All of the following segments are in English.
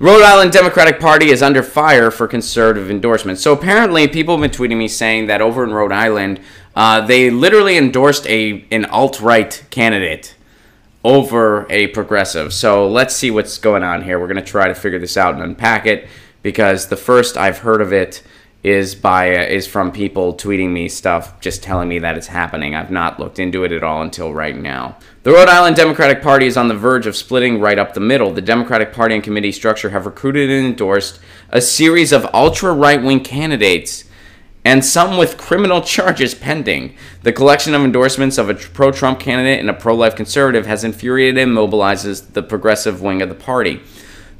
Rhode Island Democratic Party is under fire for conservative endorsements. So apparently people have been tweeting me saying that over in Rhode Island, they literally endorsed an alt-right candidate over a progressive. So let's see what's going on here. We're going to try to figure this out and unpack it, because the first I've heard of it is from people tweeting me stuff, just telling me that it's happening. I've not looked into it at all until right now. The Rhode Island Democratic Party is on the verge of splitting right up the middle. The Democratic Party and committee structure have recruited and endorsed a series of ultra-right-wing candidates, and some with criminal charges pending. The collection of endorsements of a pro-Trump candidate and a pro-life conservative has infuriated and mobilizes the progressive wing of the party.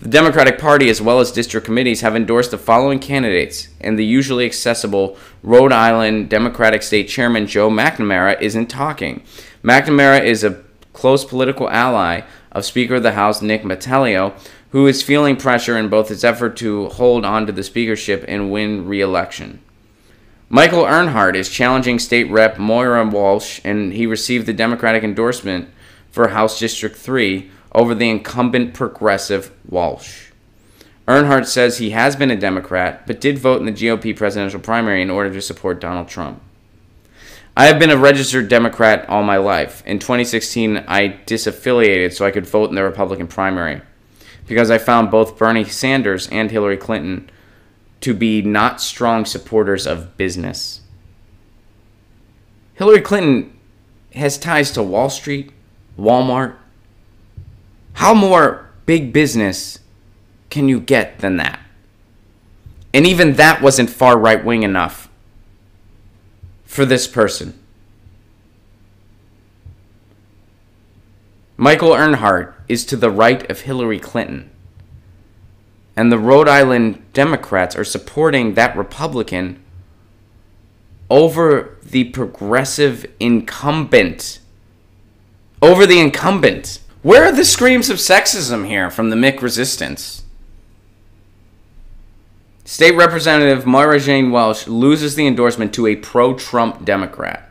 The Democratic Party, as well as district committees, have endorsed the following candidates, and the usually accessible Rhode Island Democratic State Chairman Joe McNamara isn't talking. McNamara is a close political ally of Speaker of the House Nick Metellio, who is feeling pressure in both his effort to hold on to the speakership and win re-election. Michael Earnhardt is challenging State Rep Moira Walsh, and he received the Democratic endorsement for House District 3 over the incumbent progressive Walsh. Earnhardt says he has been a Democrat, but did vote in the GOP presidential primary in order to support Donald Trump. I have been a registered Democrat all my life. In 2016, I disaffiliated so I could vote in the Republican primary, because I found both Bernie Sanders and Hillary Clinton to be not strong supporters of business. Hillary Clinton has ties to Wall Street, Walmart. How more big business can you get than that? And even that wasn't far right-wing enough for this person. Michael Earnhardt is to the right of Hillary Clinton. And the Rhode Island Democrats are supporting that Republican over the progressive incumbent. Over the incumbent. Where are the screams of sexism here from the Mick resistance? State Representative Moira Jane Welsh loses the endorsement to a pro-Trump Democrat.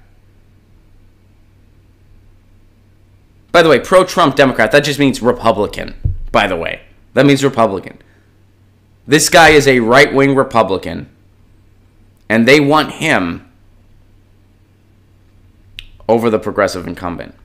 By the way, pro-Trump Democrat, that just means Republican, by the way. That means Republican. This guy is a right-wing Republican, and they want him over the progressive incumbent.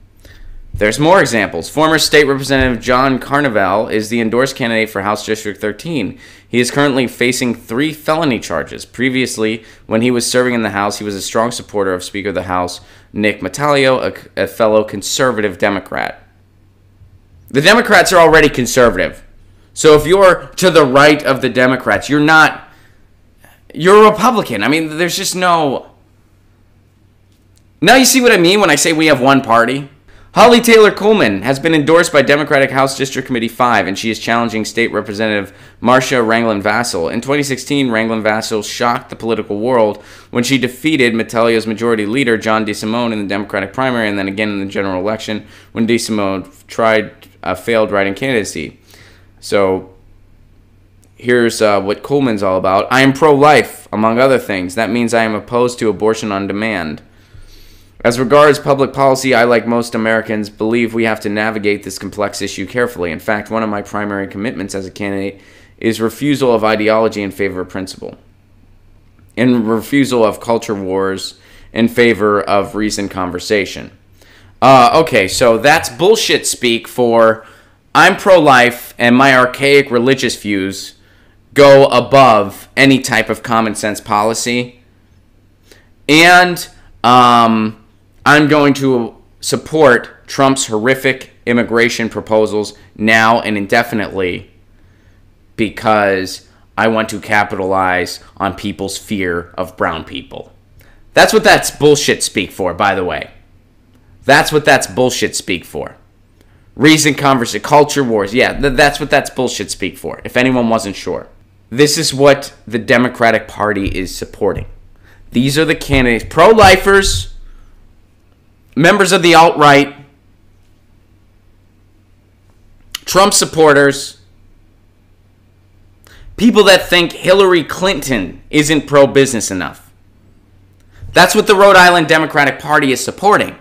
There's more examples. Former State Representative John Carnival is the endorsed candidate for House District 13. He is currently facing 3 felony charges. Previously, when he was serving in the House, he was a strong supporter of Speaker of the House Nick Metellio, a fellow conservative Democrat. The Democrats are already conservative. So if you're to the right of the Democrats, you're a Republican. I mean, there's just no... Now you see what I mean when I say we have one party? Holly Taylor Coleman has been endorsed by Democratic House District Committee 5, and she is challenging State Representative Marcia Ranglin-Vassell. In 2016, Ranglin-Vassell shocked the political world when she defeated Metellio's majority leader, John DeSimone, in the Democratic primary, and then again in the general election when DeSimone failed writing candidacy. So here's what Coleman's all about. I am pro-life, among other things. That means I am opposed to abortion on demand. As regards public policy, I, like most Americans, believe we have to navigate this complex issue carefully. In fact, one of my primary commitments as a candidate is refusal of ideology in favor of principle, and refusal of culture wars in favor of reasoned conversation. Okay, so that's bullshit speak for I'm pro-life and my archaic religious views go above any type of common sense policy. And I'm going to support Trump's horrific immigration proposals now and indefinitely because I want to capitalize on people's fear of brown people. That's what that's bullshit speak for, by the way. That's what that's bullshit speak for. Reason, conversation, culture wars. Yeah, that's what that's bullshit speak for, if anyone wasn't sure. This is what the Democratic Party is supporting. These are the candidates, pro-lifers, members of the alt-right, Trump supporters, people that think Hillary Clinton isn't pro-business enough. That's what the Rhode Island Democratic Party is supporting.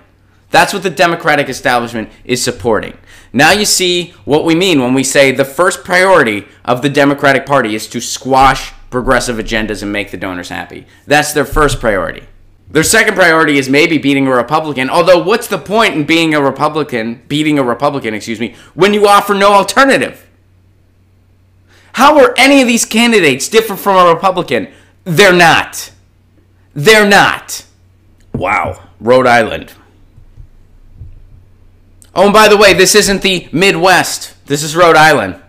That's what the Democratic establishment is supporting. Now you see what we mean when we say the first priority of the Democratic Party is to squash progressive agendas and make the donors happy. That's their first priority. Their second priority is maybe beating a Republican, although what's the point in beating a Republican, when you offer no alternative? How are any of these candidates different from a Republican? They're not. They're not. Wow. Rhode Island. Oh, and by the way, this isn't the Midwest. This is Rhode Island.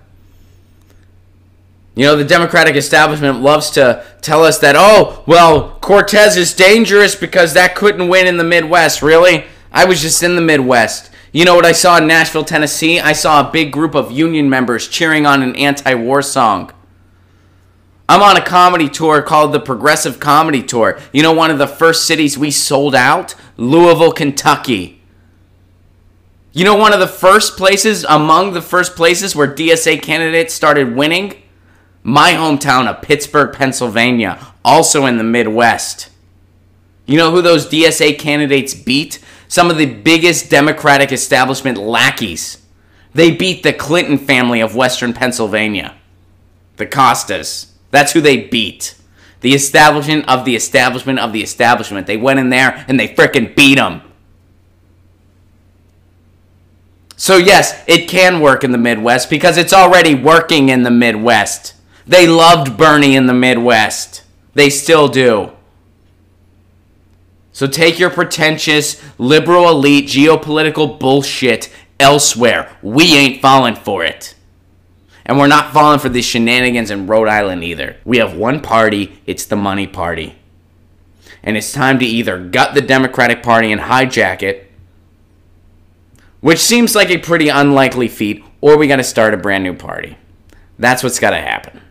You know, the Democratic establishment loves to tell us that, oh, well, Cortez is dangerous because that couldn't win in the Midwest. Really? I was just in the Midwest. You know what I saw in Nashville, Tennessee? I saw a big group of union members cheering on an anti-war song. I'm on a comedy tour called the Progressive Comedy Tour. You know one of the first cities we sold out? Louisville, Kentucky. You know one of the first places, among the first places where DSA candidates started winning? My hometown of Pittsburgh, Pennsylvania, also in the Midwest. You know who those DSA candidates beat? Some of the biggest Democratic establishment lackeys. They beat the Clinton family of Western Pennsylvania. The Costas. That's who they beat. The establishment of the establishment of the establishment. They went in there and they frickin' beat them. So yes, it can work in the Midwest because it's already working in the Midwest. They loved Bernie in the Midwest. They still do. So take your pretentious, liberal elite, geopolitical bullshit elsewhere. We ain't falling for it. And we're not falling for these shenanigans in Rhode Island either. We have one party. It's the money party. And it's time to either gut the Democratic Party and hijack it, which seems like a pretty unlikely feat, or we got to start a brand new party. That's what's got to happen.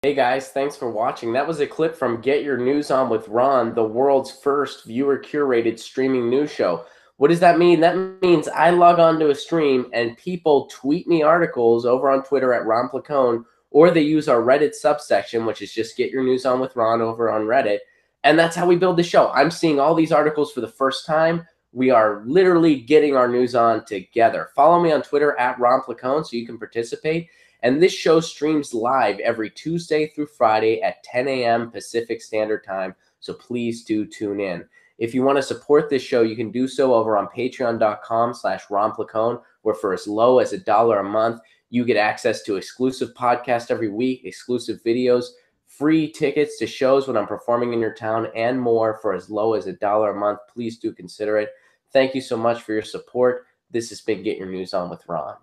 Hey guys, thanks for watching. That was a clip from Get Your News On with Ron, the world's first viewer-curated streaming news show. What does that mean? That means I log on to a stream and people tweet me articles over on Twitter at Ron Placone, or they use our Reddit subsection, which is just Get Your News On with Ron over on Reddit. And that's how we build the show. I'm seeing all these articles for the first time. We are literally getting our news on together. Follow me on Twitter at Ron Placone so you can participate. And this show streams live every Tuesday through Friday at 10 a.m. Pacific Standard Time. So please do tune in. If you want to support this show, you can do so over on patreon.com/Ron Placone, where for as low as $1 a month, you get access to exclusive podcasts every week, exclusive videos, free tickets to shows when I'm performing in your town, and more for as low as $1 a month. Please do consider it. Thank you so much for your support. This has been Get Your News On with Ron.